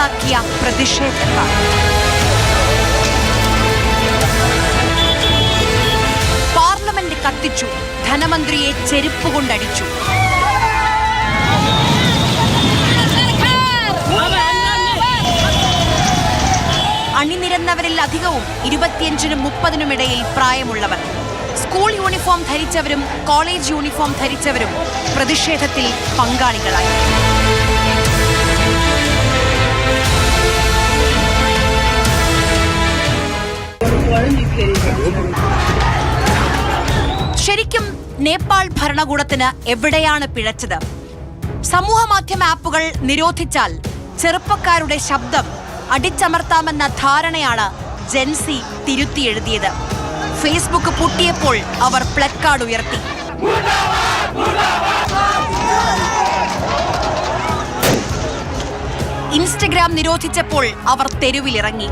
ഇല്ലാതാക്കിയ പ്രതിഷേധക്കാർ. പാർലമെന്റ് കത്തിച്ചു, ധനമന്ത്രിയെ ചെരുപ്പുകൊണ്ടടിച്ചു. അണിനിരന്നവരിൽ അധികവും 25-നും 30-നും ഇടയിൽ പ്രായമുള്ളവർ. സ്കൂൾ യൂണിഫോം ധരിച്ചവരും കോളേജ് യൂണിഫോം ധരിച്ചവരും പ്രതിഷേധത്തിൽ പങ്കാളികളായി. ശരിക്കും നേപ്പാൾ ഭരണകൂടത്തിന് എവിടെയാണ് പിഴച്ചത്? സമൂഹ മാധ്യമ ആപ്പുകൾ നിരോധിച്ചാൽ ചെറുപ്പക്കാരുടെ ശബ്ദം അടിച്ചമർത്താമെന്ന ധാരണയാണ് ജെൻസി തിരുത്തിയെഴുതിയത്. ഫേസ്ബുക്ക് പൂട്ടിയപ്പോൾ അവർ പ്ലക്കാർഡ് ഉയർത്തി. ഇൻസ്റ്റഗ്രാം നിരോധിച്ചപ്പോൾ അവർ തെരുവിലിറങ്ങി.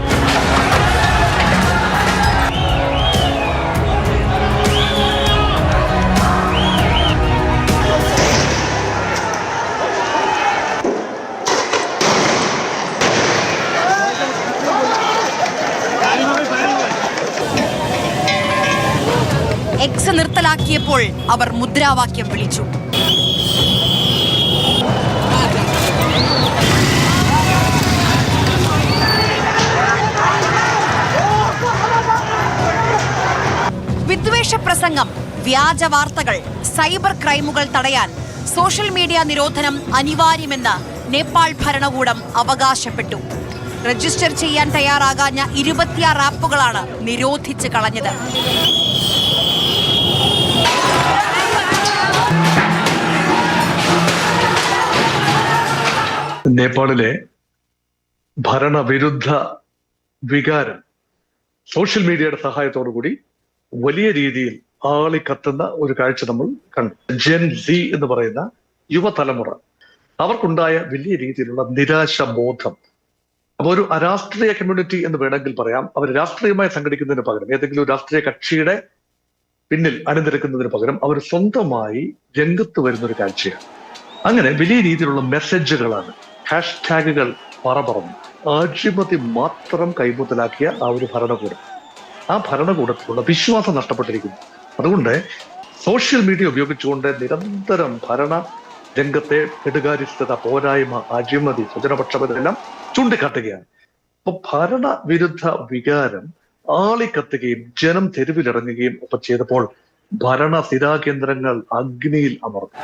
എക്സ് നിർത്തലാക്കിയപ്പോൾ അവർ മുദ്രാവാക്യം വിളിച്ചു. വിദ്വേഷ പ്രസംഗം, വ്യാജ വാർത്തകൾ, സൈബർ ക്രൈമുകൾ തടയാൻ സോഷ്യൽ മീഡിയ നിരോധനം അനിവാര്യമെന്ന് നേപ്പാൾ ഭരണകൂടം അവകാശപ്പെട്ടു. രജിസ്റ്റർ ചെയ്യാൻ തയ്യാറാകാഞ്ഞ 26 ആപ്പുകളാണ് നിരോധിച്ച് കളഞ്ഞത്. നേപ്പാളിലെ ഭരണവിരുദ്ധ വികാരം സോഷ്യൽ മീഡിയയുടെ സഹായത്തോടുകൂടി വലിയ രീതിയിൽ ആളിക്കത്തുന്ന ഒരു കാഴ്ച നമ്മൾ കണ്ടു. ജെൻ സി എന്ന് പറയുന്ന യുവതലമുറ, അവർക്കുണ്ടായ വലിയ രീതിയിലുള്ള നിരാശബോധം. അപ്പൊ ഒരു അരാഷ്ട്രീയ കമ്മ്യൂണിറ്റി എന്ന് വേണമെങ്കിൽ പറയാം. അവർ രാഷ്ട്രീയമായി സംഘടിക്കുന്നതിന് പകരം, ഏതെങ്കിലും രാഷ്ട്രീയ കക്ഷിയുടെ പിന്നിൽ അണിനിരക്കുന്നതിന് പകരം അവർ സ്വന്തമായി രംഗത്ത് വരുന്നൊരു കാഴ്ചയാണ്. അങ്ങനെ വലിയ രീതിയിലുള്ള മെസ്സേജുകളാണ്, ഹാഷ്ടാഗുകൾ പറന്നു. അഴിമതി മാത്രം കൈമുതലാക്കിയ ആ ഒരു ഭരണകൂടം, ആ ഭരണകൂടത്തിലുള്ള വിശ്വാസം നഷ്ടപ്പെട്ടിരിക്കുന്നു. അതുകൊണ്ട് സോഷ്യൽ മീഡിയ ഉപയോഗിച്ചുകൊണ്ട് നിരന്തരം ഭരണ രംഗത്തെ കെടുകാര്യസ്ഥത, പോരായ്മ, അഴിമതി, സ്വജനപക്ഷപാതമെല്ലാം ചൂണ്ടിക്കാട്ടുകയാണ്. അപ്പൊ ഭരണവിരുദ്ധ വികാരം ആളിക്കത്തുകയും ജനം തെരുവിലിറങ്ങുകയും ഒക്കെ ചെയ്തപ്പോൾ ഭരണ സ്ഥിരാകേന്ദ്രങ്ങൾ അഗ്നിയിൽ അമർന്നു.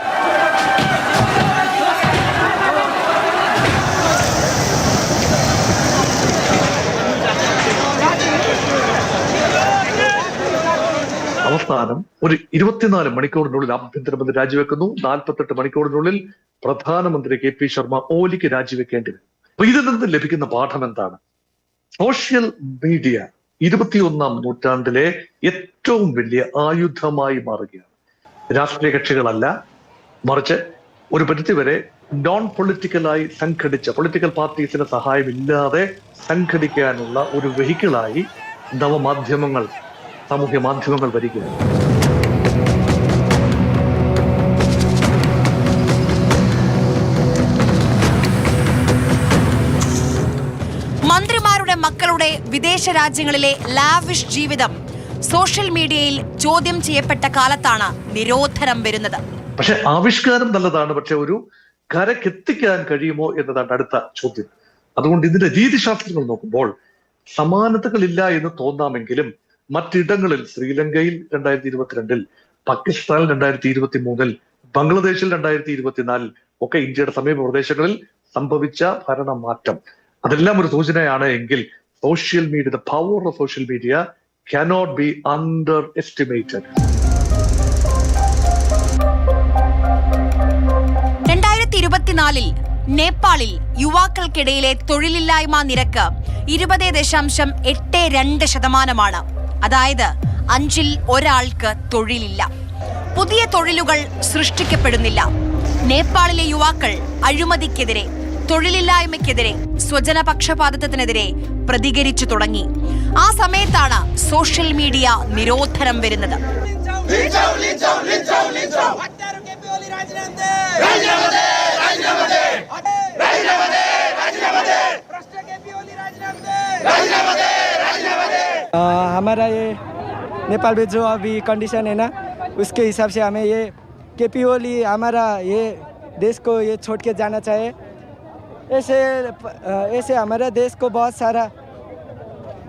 അവസാനം ഒരു 24 മണിക്കൂറിനുള്ളിൽ ആഭ്യന്തരമന്ത്രി രാജിവെക്കുന്നു. 48 മണിക്കൂറിനുള്ളിൽ പ്രധാനമന്ത്രി KP ശർമ്മ ഓലിക്ക് രാജിവെക്കേണ്ടി വരും. അപ്പൊ ഇതിൽ നിന്ന് ലഭിക്കുന്ന പാഠം എന്താണ്? സോഷ്യൽ മീഡിയ 21ാം നൂറ്റാണ്ടിലെ ഏറ്റവും വലിയ ആയുധമായി മാറുകയാണ്. രാഷ്ട്രീയ കക്ഷികളല്ല, മറിച്ച് ഒരു പരിധിവരെ നോൺ പൊളിറ്റിക്കലായി സംഘടിച്ച, പൊളിറ്റിക്കൽ പാർട്ടീസിന് സഹായമില്ലാതെ സംഘടിക്കാനുള്ള ഒരു വെഹിക്കിളായി നവമാധ്യമങ്ങൾ, സാമൂഹ്യ മാധ്യമങ്ങൾ വരികയാണ്. മന്ത്രിമാരുടെ മക്കളുടെ വിദേശ രാജ്യങ്ങളിലെ ലാവിഷ് ജീവിതം സോഷ്യൽ മീഡിയയിൽ ചോദ്യം ചെയ്യപ്പെട്ട കാലത്താണ് നിരോധനം വരുന്നത്. പക്ഷെ ആവിഷ്കാരം നല്ലതാണ്, പക്ഷെ ഒരു കരക്കെത്തിക്കാൻ കഴിയുമോ എന്നതാണ് അടുത്ത ചോദ്യം. അതുകൊണ്ട് ഇതിന്റെ രീതിശാസ്ത്രങ്ങൾ നോക്കുമ്പോൾ സമാനതകളില്ല എന്ന് തോന്നാമെങ്കിലും മറ്റിടങ്ങളിൽ, ശ്രീലങ്കയിൽ 2022, പാകിസ്ഥാനിൽ 2023, ബംഗ്ലാദേശിൽ 2024 ഒക്കെ ഇന്ത്യയുടെ സമീപ പ്രദേശങ്ങളിൽ സംഭവിച്ച ഭരണമാറ്റം, അതെല്ലാം ഒരു സൂചനയാണ് എങ്കിൽ social media, the power of social media cannot be underestimated. 2024 നേപ്പാളിൽ യുവാക്കൾക്കിടയിലെ തൊഴിലില്ലായ്മ നിരക്ക് 20.82%. അതായത് 5-ൽ ഒരാൾക്ക് തൊഴിലില്ല. പുതിയ തൊഴിലുകൾ സൃഷ്ടിക്കപ്പെടുന്നില്ല. നേപ്പാളിലെ യുവാക്കൾ അഴിമതിക്കെതിരെ, തൊഴിലില്ലായ്മയ്ക്കെതിരെ, സ്വജനപക്ഷപാതിത്വത്തിനെതിരെ പ്രതികരിച്ചു തുടങ്ങി. ആ സമയത്താണ് സോഷ്യൽ മീഡിയ നിരോധനം വരുന്നത്. हमारा ये नेपाल में जो अभी कंडीशन है ना उसके हिसाब से हमें ये केपी ओली हमारा ये देश को ये छोड़ के जाना चाहिए। ऐसे हमारा देश को बहुत सारा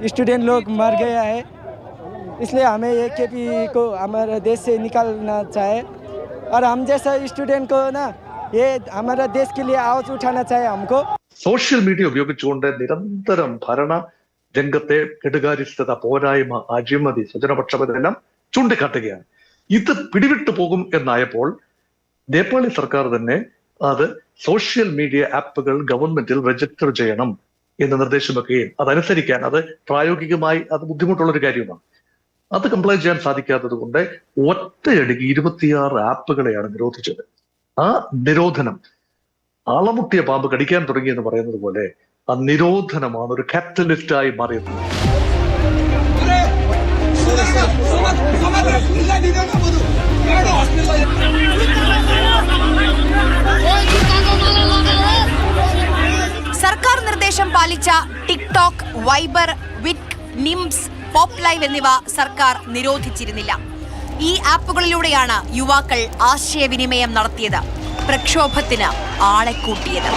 स्टूडेंट लोग मर गया है, इसलिए हमें ये केपी को हमारे देश से निकालना चाहिए और हम जैसा स्टूडेंट को ना ये हमारा देश के लिए आवाज उठाना चाहिए हमको। സോഷ്യൽ മീഡിയ ഉപയോഗിച്ചുകൊണ്ട് നിരന്തരം ഭരണ രംഗത്തെ കെടുകാര്യസ്ഥത, പോരായ്മ, അഴിമതി, സ്വജനപക്ഷപാതം എല്ലാം ചൂണ്ടിക്കാട്ടുകയാണ്. ഇത് പിടിവിട്ടു പോകും എന്നായപ്പോൾ നേപ്പാളി സർക്കാർ തന്നെ അത് സോഷ്യൽ മീഡിയ ആപ്പുകൾ ഗവൺമെന്റിൽ രജിസ്റ്റർ ചെയ്യണം എന്ന് നിർദ്ദേശം വെക്കുകയും അതനുസരിക്കാൻ അത് പ്രായോഗികമായി അത് ബുദ്ധിമുട്ടുള്ള ഒരു കാര്യമാണ്. അത് കംപ്ലൈ ചെയ്യാൻ സാധിക്കാത്തത് കൊണ്ട് ഒറ്റയടിക്ക് 26 ആപ്പുകളെയാണ് നിരോധിച്ചത്. ആ നിരോധനം ആളമുട്ടിയ പാമ്പ് കടിക്കാൻ തുടങ്ങി എന്ന് പറയുന്നത് പോലെ ആ നിരോധനമാണ് ഒരു കാറ്റലിസ്റ്റായി മാറിയത്. സർക്കാർ നിർദ്ദേശം പാലിച്ച ടിക്ടോക്ക്, വൈബർ, വിറ്റ്, നിംസ്, പോപ്പ് ലൈവ് എന്നിവ സർക്കാർ നിരോധിച്ചിരുന്നില്ല. ഈ ആപ്പുകളിലൂടെയാണ് യുവാക്കൾ ആശയവിനിമയം നടത്തിയത്, പ്രക്ഷോഭത്തിന് ആളെ കൂട്ടിയത്.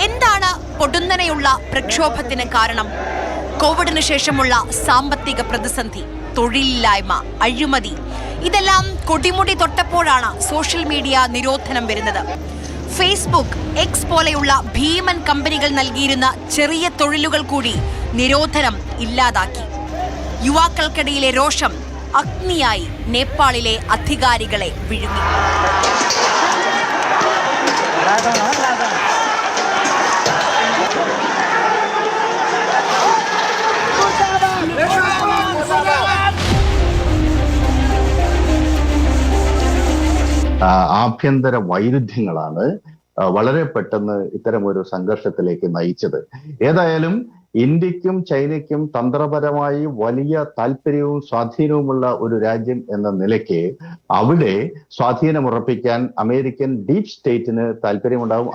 എന്താണ് പൊടുന്നനെയുള്ള പ്രക്ഷോഭത്തിന് കാരണം? കോവിഡിന് ശേഷമുള്ള സാമ്പത്തിക പ്രതിസന്ധി, തൊഴിലില്ലായ്മ, അഴിമതി, ഇതെല്ലാം കൊടിമുടി തൊട്ടപ്പോഴാണ് സോഷ്യൽ മീഡിയ നിരോധനം വരുന്നത്. ഫേസ്ബുക്ക്, എക്സ് പോലെയുള്ള ഭീമൻ കമ്പനികൾ നൽകിയിരുന്ന ചെറിയ തൊഴിലുകൾ കൂടി നിരോധനം ഇല്ലാതാക്കി. യുവാക്കൾക്കിടയിലെ രോഷം അഗ്നിയായി നേപ്പാളിലെ അധികാരികളെ വിഴുങ്ങി. ആഭ്യന്തര വൈരുദ്ധ്യങ്ങളാണ് വളരെ പെട്ടെന്ന് ഇത്തരമൊരു സംഘർഷത്തിലേക്ക് നയിച്ചത്. ഏതായാലും ഇന്ത്യക്കും ചൈനയ്ക്കും തന്ത്രപരമായി വലിയ താല്പര്യവും സ്വാധീനവുമുള്ള ഒരു രാജ്യം എന്ന നിലയ്ക്ക് അവിടെ സ്വാധീനമുറപ്പിക്കാൻ അമേരിക്കൻ ഡീപ് സ്റ്റേറ്റിന് താല്പര്യമുണ്ടാകും,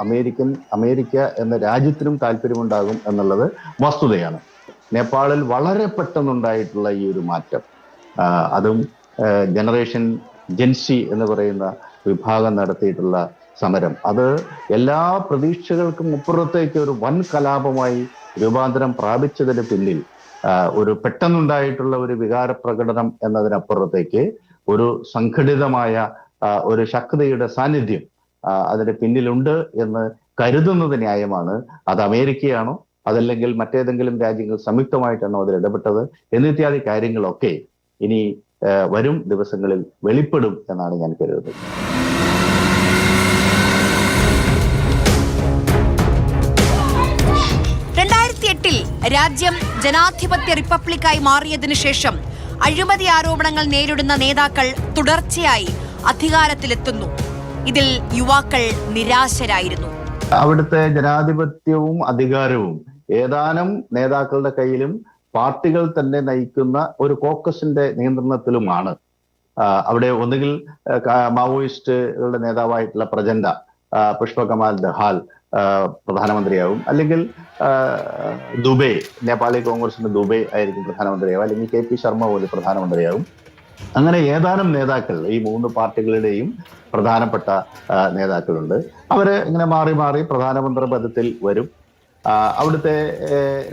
അമേരിക്ക എന്ന രാജ്യത്തിനും താല്പര്യമുണ്ടാകും എന്നുള്ളത് വസ്തുതയാണ്. നേപ്പാളിൽ വളരെ പെട്ടെന്നുണ്ടായിട്ടുള്ള ഈ ഒരു മാറ്റം, അതും ജനറേഷൻ ജെൻസി എന്ന് പറയുന്ന വിഭാഗം നടത്തിയിട്ടുള്ള സമരം, അത് എല്ലാ പ്രതീക്ഷകൾക്കും അപ്പുറത്തേക്ക് ഒരു വൻ കലാപമായി രൂപാന്തരം പ്രാപിച്ചതിന് പിന്നിൽ ഒരു പെട്ടെന്നുണ്ടായിട്ടുള്ള ഒരു വികാര പ്രകടനം എന്നതിനപ്പുറത്തേക്ക് ഒരു സംഘടിതമായ ഒരു ശക്തിയുടെ സാന്നിധ്യം അതിന് പിന്നിലുണ്ട് എന്ന് കരുതുന്നത് ന്യായമാണ്. അത് അമേരിക്കയാണോ അതല്ലെങ്കിൽ മറ്റേതെങ്കിലും രാജ്യങ്ങൾ സംയുക്തമായിട്ടാണോ അതിൽ ഇടപെട്ടത് എന്നിത്യാദി കാര്യങ്ങളൊക്കെ ഇനി വരും ദിവസങ്ങളിൽ വെളിപ്പെടും എന്നാണ് ഞാൻ കരുതുന്നത്. 2008 രാജ്യം ജനാധിപത്യ റിപ്പബ്ലിക്കായി മാറിയതിനു ശേഷം അഴിമതി ആരോപണങ്ങൾ നേരിടുന്ന നേതാക്കൾ തുടർച്ചയായി അധികാരത്തിലെത്തുന്നു. ഇതിൽ യുവാക്കൾ നിരാശരായിരുന്നു. അവിടുത്തെ ജനാധിപത്യവും അധികാരവും ഏതാനും നേതാക്കളുടെ കയ്യിലും പാർട്ടികൾ തന്നെ നയിക്കുന്ന ഒരു കോക്കസിന്റെ നിയന്ത്രണത്തിലുമാണ്. അവിടെ ഒന്നുകിൽ മാവോയിസ്റ്റുകളുടെ നേതാവായിട്ടുള്ള പ്രചണ്ഡ, പുഷ്പകമാൽ ദഹാൽ പ്രധാനമന്ത്രിയാവും, അല്ലെങ്കിൽ ദുബെ, നേപ്പാളി കോൺഗ്രസിന്റെ ദുബെ ആയിരിക്കും പ്രധാനമന്ത്രിയാവും, അല്ലെങ്കിൽ കെ പി ശർമ്മ ഓലി പ്രധാനമന്ത്രിയാവും. അങ്ങനെ ഏതാനും നേതാക്കൾ, ഈ മൂന്ന് പാർട്ടികളുടെയും പ്രധാനപ്പെട്ട നേതാക്കളുണ്ട്. അവര് ഇങ്ങനെ മാറി മാറി പ്രധാനമന്ത്രി പദത്തിൽ വരും. അവിടുത്തെ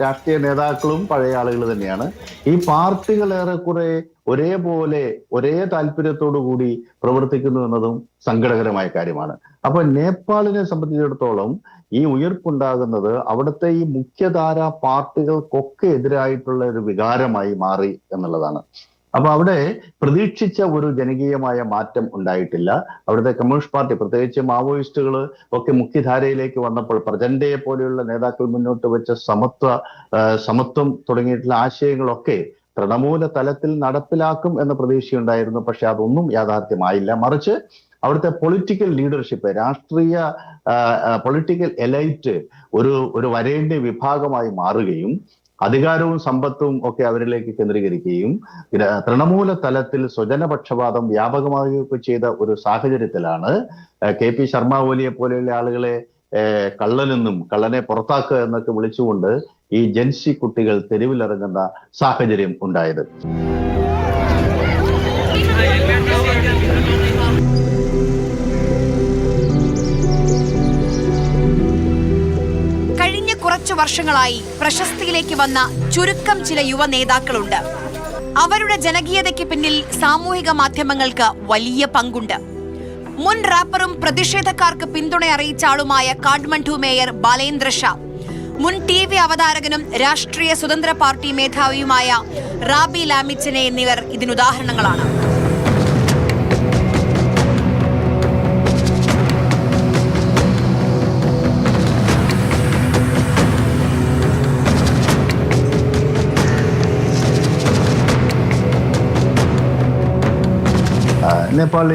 രാഷ്ട്രീയ നേതാക്കളും പഴയ ആളുകൾ തന്നെയാണ്. ഈ പാർട്ടികൾ ഏറെക്കുറെ ഒരേപോലെ ഒരേ താല്പര്യത്തോടു കൂടി പ്രവർത്തിക്കുന്നു എന്നതും സങ്കടകരമായ കാര്യമാണ്. അപ്പൊ നേപ്പാളിനെ സംബന്ധിച്ചിടത്തോളം ഈ ഉയർപ്പുണ്ടാകുന്നത് അവിടുത്തെ ഈ മുഖ്യധാര പാർട്ടികൾക്കൊക്കെ എതിരായിട്ടുള്ള ഒരു വികാരമായി മാറി എന്നുള്ളതാണ്. അപ്പൊ അവിടെ പ്രതീക്ഷിച്ച ഒരു ജനകീയമായ മാറ്റം ഉണ്ടായിട്ടില്ല. അവിടുത്തെ കമ്മ്യൂണിസ്റ്റ് പാർട്ടി, പ്രത്യേകിച്ച് മാവോയിസ്റ്റുകൾ ഒക്കെ മുഖ്യധാരയിലേക്ക് വന്നപ്പോൾ പ്രചണ്ഡയെ പോലെയുള്ള നേതാക്കൾ മുന്നോട്ട് വെച്ച സമത്വം തുടങ്ങിയിട്ടുള്ള ആശയങ്ങളൊക്കെ തൃണമൂല തലത്തിൽ നടപ്പിലാക്കും എന്ന പ്രതീക്ഷയുണ്ടായിരുന്നു. പക്ഷെ അതൊന്നും യാഥാർത്ഥ്യമായില്ല. മറിച്ച് അവിടുത്തെ പൊളിറ്റിക്കൽ ലീഡർഷിപ്പ്, രാഷ്ട്രീയ പൊളിറ്റിക്കൽ എലൈറ്റ് ഒരു വരേണ്യ വിഭാഗമായി മാറുകയും അധികാരവും സമ്പത്തും ഒക്കെ അവരിലേക്ക് കേന്ദ്രീകരിക്കുകയും തൃണമൂല തലത്തിൽ സ്വജനപക്ഷപാതം വ്യാപകമാകുകയൊക്കെ ചെയ്ത ഒരു സാഹചര്യത്തിലാണ് KP ശർമ്മ ഓലിയെ പോലെയുള്ള ആളുകളെ കള്ളനെന്നും കള്ളനെ പുറത്താക്കുക എന്നൊക്കെ വിളിച്ചുകൊണ്ട് ഈ ജൻസി കുട്ടികൾ തെരുവിലിറങ്ങുന്ന സാഹചര്യം ഉണ്ടായത്. കഴിഞ്ഞ കുറച്ചു വർഷങ്ങളായി പ്രശസ്തിയിലേക്ക് വന്ന ചുരുക്കം ചില യുവ നേതാക്കളുണ്ട്. അവരുടെ ജനകീയതയ്ക്ക് പിന്നിൽ സാമൂഹിക മാധ്യമങ്ങൾക്ക് വലിയ പങ്കുണ്ട്. മുൻ റാപ്പറും പ്രതിഷേധക്കാർക്ക് പിന്തുണ അറിയിച്ച ആളുമായ കാഠ്മണ്ഡു മേയർ ബാലേന്ദ്ര ഷാ, മുൻ TV അവതാരകനും രാഷ്ട്രീയ സ്വതന്ത്ര പാർട്ടി മേധാവിയുമായ റാബി ലാമിച്ചനെ എന്നിവർ ഇതിനുദാഹരണങ്ങളാണ്. നേപ്പാൾ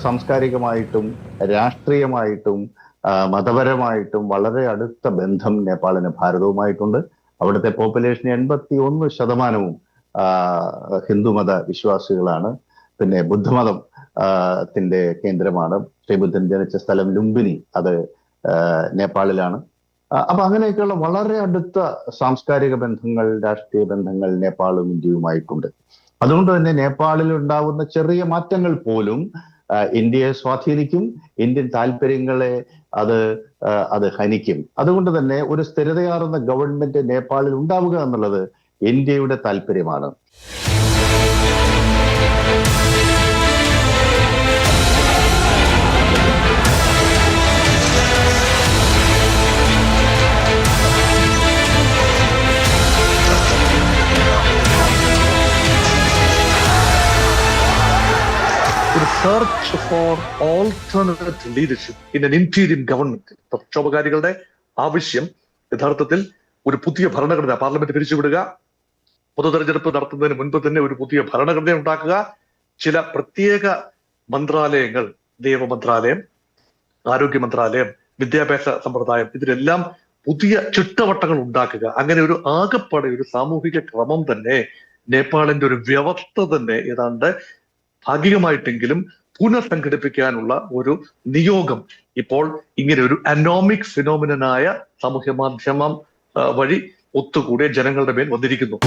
സാംസ്കാരികമായിട്ടും രാഷ്ട്രീയമായിട്ടും മതപരമായിട്ടും വളരെ അടുത്ത ബന്ധം നേപ്പാളിന് ഭാരതവുമായിട്ടുണ്ട്. അവിടുത്തെ പോപ്പുലേഷൻ 81% ഹിന്ദുമത വിശ്വാസികളാണ്. പിന്നെ ബുദ്ധമതം ത്തിന്റെ കേന്ദ്രമാണ്. ശ്രീബുദ്ധൻ ജനിച്ച സ്ഥലം ലുംബിനി, അത് നേപ്പാളിലാണ്. അപ്പൊ അങ്ങനെയൊക്കെയുള്ള വളരെ അടുത്ത സാംസ്കാരിക ബന്ധങ്ങൾ, രാഷ്ട്രീയ ബന്ധങ്ങൾ നേപ്പാളും ഇന്ത്യയുമായിട്ടുണ്ട്. അതുകൊണ്ട് തന്നെ നേപ്പാളിൽ ഉണ്ടാകുന്ന ചെറിയ മാറ്റങ്ങൾ പോലും ഇന്ത്യയെ സ്വാധീനിക്കും, ഇന്ത്യൻ താല്പര്യങ്ങളെ അത് ഹനിക്കും. അതുകൊണ്ട് തന്നെ ഒരു സ്ഥിരതയാർന്ന ഗവൺമെന്റ് നേപ്പാളിൽ ഉണ്ടാവുക എന്നുള്ളത് ഇന്ത്യയുടെ താല്പര്യമാണ്. search for alternate leadership in an interim government. പ്രക്ഷോഭകാരികളുടെ ആവശ്യം യഥാർത്ഥത്തിൽ ഒരു പുതിയ ഭരണഘടന, പാർലമെന്റ് പിരിച്ചുവിടുക, പൊതുതെരഞ്ഞെടുപ്പ് നടത്തുന്നതിന് മുൻപ് തന്നെ ഒരു പുതിയ ഭരണഘടന ഉണ്ടാക്കുക, ചില പ്രത്യേക മന്ത്രാലയങ്ങൾ, നിയമമന്ത്രാലയം, ആരോഗ്യ മന്ത്രാലയം, വിദ്യാഭ്യാസ സമ്പ്രദായം, ഇതിലെല്ലാം പുതിയ ചിട്ടവട്ടങ്ങൾ ഉണ്ടാക്കുക. അങ്ങനെ ഒരു ആകപ്പാടെ ഒരു സാമൂഹിക ക്രമം തന്നെ, നേപ്പാളിന്റെ ഒരു വ്യവസ്ഥ തന്നെ ഏതാണ്ട് ഭാഗികമായിട്ടെങ്കിലും പുനഃസംഘടിപ്പിക്കാനുള്ള ഒരു നിയോഗം ഇപ്പോൾ ഇങ്ങനെ ഒരു അനോമിക് ഫിനോമിനനായ സാമൂഹ്യ മാധ്യമം വഴി ഒത്തുകൂടിയ ജനങ്ങളുടെ മേൽ വന്നിരിക്കുന്നു.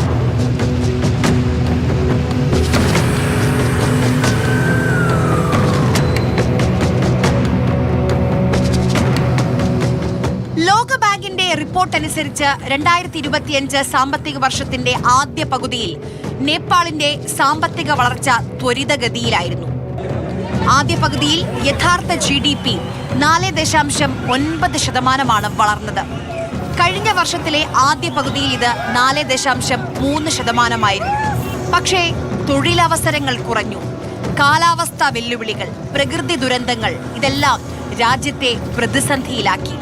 ലോകബാങ്കിന്റെ റിപ്പോർട്ട് അനുസരിച്ച് 2025 സാമ്പത്തിക വർഷത്തിന്റെ ആദ്യ പകുതിയിൽ നേപ്പാളിന്റെ സാമ്പത്തിക വളർച്ച ത്വരിതഗതിയിലായിരുന്നു. ആദ്യ പകുതിയിൽ യഥാർത്ഥ GDP 4.9% വളർന്നത്. കഴിഞ്ഞ വർഷത്തിലെ ആദ്യ പകുതിയിൽ ഇത് 4.3%. പക്ഷേ തൊഴിലവസരങ്ങൾ കുറഞ്ഞു. കാലാവസ്ഥാ വെല്ലുവിളികൾ, പ്രകൃതി ദുരന്തങ്ങൾ ഇതെല്ലാം രാജ്യത്തെ പ്രതിസന്ധിയിലാക്കി.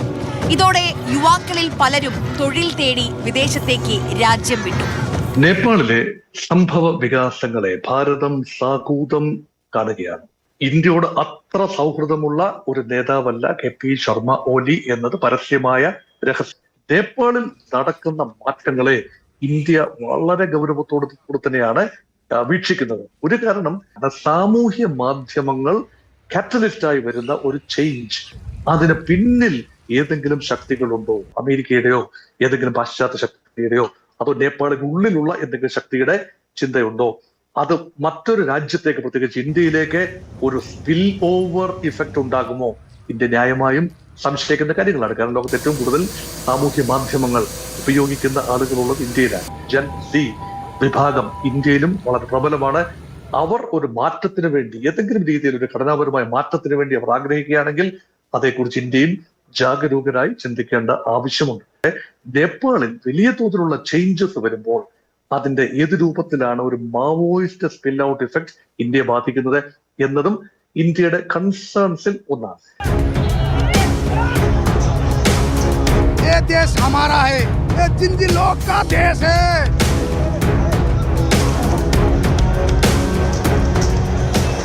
ഇതോടെ യുവാക്കളിൽ പലരും തൊഴിൽ തേടി വിദേശത്തേക്ക് രാജ്യം വിട്ടു. നേപ്പാളിലെ സംഭവ വികാസങ്ങളെ ഭാരതം സാകൂതം കാണുകയാണ്. ഇന്ത്യയോട് അത്ര സൗഹൃദമുള്ള ഒരു നേതാവല്ല KP ശർമ്മ ഓലി എന്നത് പരസ്യമായ രഹസ്യം. നേപ്പാളിൽ നടക്കുന്ന മാറ്റങ്ങളെ ഇന്ത്യ വളരെ ഗൗരവത്തോടു കൂടി തന്നെയാണ് വീക്ഷിക്കുന്നത്. ഒരു കാരണം, സാമൂഹ്യ മാധ്യമങ്ങൾ കാറ്റലിസ്റ്റായി വരുന്ന ഒരു ചേഞ്ച്, അതിന് പിന്നിൽ ഏതെങ്കിലും ശക്തികളുണ്ടോ? അമേരിക്കയുടെയോ ഏതെങ്കിലും പാശ്ചാത്യ ശക്തിയുടെയോ അതോ നേപ്പാളിനുള്ളിലുള്ള എന്തെങ്കിലും ശക്തിയുടെ ചിന്തയുണ്ടോ? അത് മറ്റൊരു രാജ്യത്തേക്ക്, പ്രത്യേകിച്ച് ഇന്ത്യയിലേക്ക് ഒരു സ്പിൽ ഓവർ ഇഫക്റ്റ് ഉണ്ടാകുമോ? ഇന്ത്യ ന്യായമായും സംശയിക്കുന്ന കാര്യങ്ങളാണ്. കാരണം ലോകത്ത് ഏറ്റവും കൂടുതൽ സാമൂഹ്യ മാധ്യമങ്ങൾ ഉപയോഗിക്കുന്ന ആളുകളുള്ളത് ഇന്ത്യയിലാണ്. ജൻ സി വിഭാഗം ഇന്ത്യയിലും വളരെ പ്രബലമാണ്. അവർ ഒരു മാറ്റത്തിന് വേണ്ടി, ഏതെങ്കിലും രീതിയിൽ ഒരു ഘടനാപരമായ മാറ്റത്തിന് വേണ്ടി അവർ ആഗ്രഹിക്കുകയാണെങ്കിൽ അതേക്കുറിച്ച് ഇന്ത്യയും ജാഗരൂകരായി ചിന്തിക്കേണ്ട ആവശ്യമുണ്ട്. നേപ്പാളിൽ വലിയ തോതിലുള്ള ചേഞ്ചസ് വരുമ്പോൾ അതിന്റെ ഏത് രൂപത്തിലാണ് ഒരു മാവോയിസ്റ്റ് സ്പിൽ ഔട്ട് ഇഫക്റ്റ് ഇന്ത്യയെ ബാധിക്കുന്നത് എന്നതും ഇന്ത്യയുടെ കൺസേൺസിൽ ഒന്നാണ്.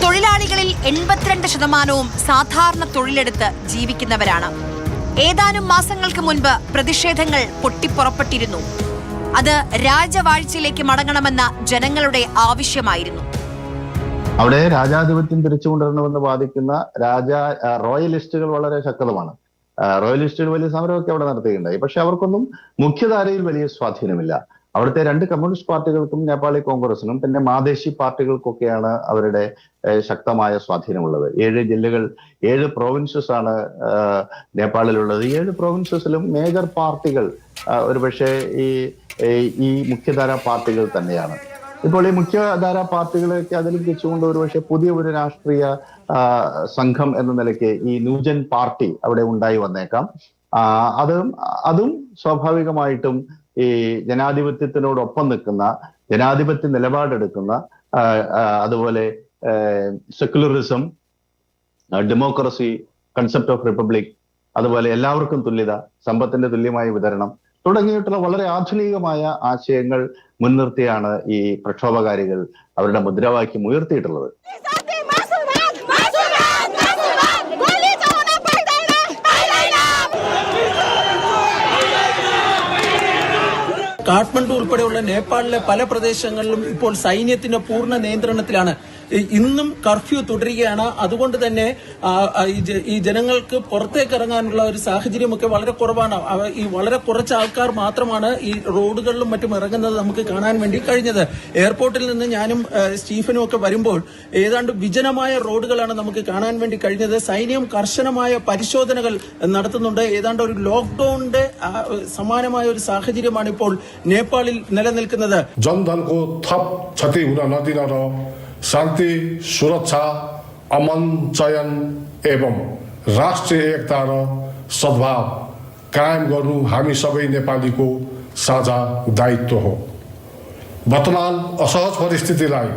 തൊഴിലാളികളിൽ 82% സാധാരണ തൊഴിലെടുത്ത് ജീവിക്കുന്നവരാണ്. ഏതാനും മാസങ്ങൾക്ക് മുൻപ് പ്രതിഷേധങ്ങൾ പൊട്ടിപ്പുറപ്പെട്ടിരുന്നു. അത് രാജവാഴ്ചയിലേക്ക് മടങ്ങണമെന്ന ജനങ്ങളുടെ ആവശ്യമായിരുന്നു. അവിടെ രാജാധിപത്യം തിരിച്ചു കൊണ്ടുവരണമെന്ന് വാദിക്കുന്ന റോയലിസ്റ്റുകൾ വളരെ ശക്തമാണ്. റോയലിസ്റ്റുകൾ വലിയ സമരമൊക്കെ അവിടെ നടത്തുകയുണ്ടായി. പക്ഷെ അവർക്കൊന്നും മുഖ്യധാരയിൽ വലിയ സ്വാധീനമില്ല. അവിടുത്തെ 2 കമ്മ്യൂണിസ്റ്റ് പാർട്ടികൾക്കും നേപ്പാളി കോൺഗ്രസിനും പിന്നെ മാദേശി പാർട്ടികൾക്കൊക്കെയാണ് അവരുടെ ശക്തമായ സ്വാധീനമുള്ളത്. 7 ജില്ലകൾ, 7 പ്രോവിൻസസ് ആണ് നേപ്പാളിലുള്ളത്. 7 പ്രോവിൻസസിലും മേജർ പാർട്ടികൾ ഒരുപക്ഷെ ഈ മുഖ്യധാര പാർട്ടികൾ തന്നെയാണ്. ഇപ്പോൾ ഈ മുഖ്യധാര പാർട്ടികളെയൊക്കെ അതിലും വെച്ചുകൊണ്ട് ഒരുപക്ഷെ പുതിയ ഒരു രാഷ്ട്രീയ സംഘം എന്ന നിലയ്ക്ക് ഈ ന്യൂജൻ പാർട്ടി അവിടെ ഉണ്ടായി വന്നേക്കാം. അതും സ്വാഭാവികമായിട്ടും ഈ ജനാധിപത്യത്തിനോടൊപ്പം നിൽക്കുന്ന, ജനാധിപത്യ നിലപാടെടുക്കുന്ന, അതുപോലെ secularism, democracy, concept of republic, അതുപോലെ എല്ലാവർക്കും തുല്യത, സമ്പത്തിന്റെ തുല്യമായ വിതരണം തുടങ്ങിയിട്ടുള്ള വളരെ ആധുനികമായ ആശയങ്ങൾ മുൻനിർത്തിയാണ് ഈ പ്രക്ഷോഭകാരികൾ അവരുടെ മുദ്രാവാക്യം ഉയർത്തിയിട്ടുള്ളത്. കാഠ്മണ്ഡു ഉൾപ്പെടെയുള്ള നേപ്പാളിലെ പല പ്രദേശങ്ങളിലും ഇപ്പോൾ സൈന്യത്തിന്റെ പൂർണ്ണ നിയന്ത്രണത്തിലാണ്. ഇന്നും കർഫ്യൂ തുടരുകയാണ്. അതുകൊണ്ട് തന്നെ ഈ ജനങ്ങൾക്ക് പുറത്തേക്ക് ഇറങ്ങാനുള്ള ഒരു സാഹചര്യമൊക്കെ വളരെ കുറവാണ്. ഈ വളരെ കുറച്ച് ആൾക്കാർ മാത്രമാണ് ഈ റോഡുകളിലും മറ്റും ഇറങ്ങുന്നത് നമുക്ക് കാണാൻ വേണ്ടി കഴിഞ്ഞത്. എയർപോർട്ടിൽ നിന്ന് ഞാനും സ്റ്റീഫനും ഒക്കെ വരുമ്പോൾ ഏതാണ്ട് വിജനമായ റോഡുകളാണ് നമുക്ക് കാണാൻ വേണ്ടി കഴിഞ്ഞത്. സൈന്യം കർശനമായ പരിശോധനകൾ നടത്തുന്നുണ്ട്. ഏതാണ്ട് ഒരു ലോക്ക്ഡൌണിന്റെ സമാനമായ ഒരു സാഹചര്യമാണ് ഇപ്പോൾ നേപ്പാളിൽ നിലനിൽക്കുന്നത്. जनधनको थप क्षति हुन नदिन र शान्ति, सुरक्षा, अमन, चयन एवं राष्ट्रिय एकता र सद्भाव कायम गर्नु हामी सबै नेपालीको साझा दायित्व हो। वर्तमान असहज परिस्थितिलाई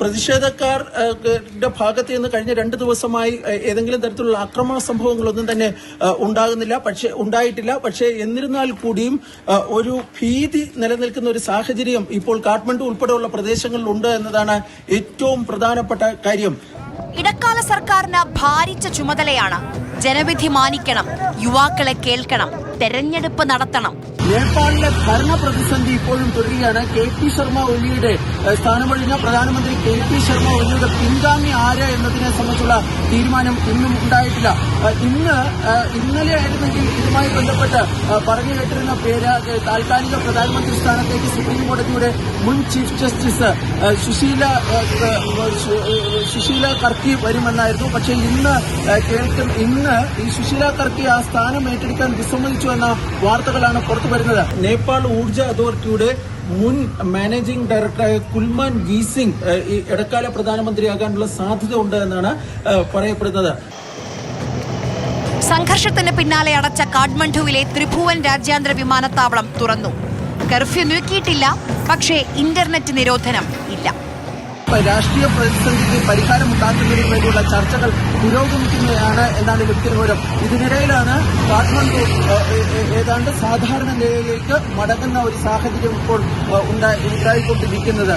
പ്രതിഷേധക്കാരുടെ ഭാഗത്ത് നിന്ന് കഴിഞ്ഞ 2 ദിവസമായി ഏതെങ്കിലും തരത്തിലുള്ള ആക്രമണ സംഭവങ്ങളൊന്നും തന്നെ ഉണ്ടായിട്ടില്ല. പക്ഷേ എന്നിരുന്നാൽ കൂടിയും ഒരു ഭീതി നിലനിൽക്കുന്ന ഒരു സാഹചര്യം ഇപ്പോൾ കാഠ്മണ്ഡു ഉൾപ്പെടെയുള്ള പ്രദേശങ്ങളിൽ ഉണ്ട് എന്നതാണ് ഏറ്റവും പ്രധാനപ്പെട്ട കാര്യം. ഇടക്കാല സർക്കാരിന് ഭാരിച്ച ചുമതലയാണ്. ജനവിധി മാനിക്കണം, യുവാക്കളെ കേൾക്കണം, തെരഞ്ഞെടുപ്പ് നടത്തണം. നേപ്പാളിലെ ഭരണ പ്രതിസന്ധി ഇപ്പോഴും തുടരുകയാണ്. KP ശർമ്മ ഒലിയുടെ സ്ഥാനമൊഴിഞ്ഞ പ്രധാനമന്ത്രി KP ശർമ്മ ഒലിയുടെ പിൻഗാമി ആര് എന്നതിനെ സംബന്ധിച്ചുള്ള തീരുമാനം ഇന്നും ഉണ്ടായിട്ടില്ല. ഇന്നലെ ആയിരുന്നെങ്കിൽ ഇതുമായി ബന്ധപ്പെട്ട് പറഞ്ഞു കേട്ടിരുന്ന പേര് താൽക്കാലിക പ്രധാനമന്ത്രി സ്ഥാനത്തേക്ക് സുപ്രീം കോടതിയുടെ മുൻ ചീഫ് ജസ്റ്റിസ് സുശീല കർക്കി വരുമെന്നായിരുന്നു. പക്ഷേ ഇന്ന് ഈ സുശീല കർക്കി ആ സ്ഥാനം ഏറ്റെടുക്കാൻ വിസമ്മതിച്ചു എന്ന വാർത്തകളാണ് പുറത്തു വരുന്നത്. നേപ്പാൾ ഊർജ അതോറിറ്റിയുടെ മുൻ മാനേജിംഗ് ഡയറക്ടറായ കുൽമാൻ ഗീസിംഗ് ഈ ഇടക്കാല പ്രധാനമന്ത്രിയാകാനുള്ള സാധ്യത ഉണ്ട് എന്നാണ് പറയപ്പെടുന്നത്. സംഘർഷത്തിന് പിന്നാലെ അടച്ച കാഠ്മണ്ഡുവിലെ ത്രിഭുവൻ രാജ്യാന്തര വിമാനത്താവളം തുറന്നു. കർഫ്യൂ നീക്കിയിട്ടില്ല, പക്ഷേ ഇന്റർനെറ്റ് നിരോധനം ഇല്ല. രാഷ്ട്രീയ പ്രതിസന്ധിക്ക് പരിഹാരമുണ്ടാക്കുന്നതിന് വേണ്ടിയുള്ള ചർച്ചകൾ പുരോഗമിക്കുകയാണ് എന്നാണ് ലഭിക്കുന്ന വിവരം. ഇതിനിടയിലാണ് കാഠ്മണ്ഡു ഏതാണ്ട് സാധാരണ നിലയിലേക്ക് മടങ്ങുന്ന ഒരു സാഹചര്യം ഇപ്പോൾ ഉണ്ടായിക്കൊണ്ടിരിക്കുന്നത്.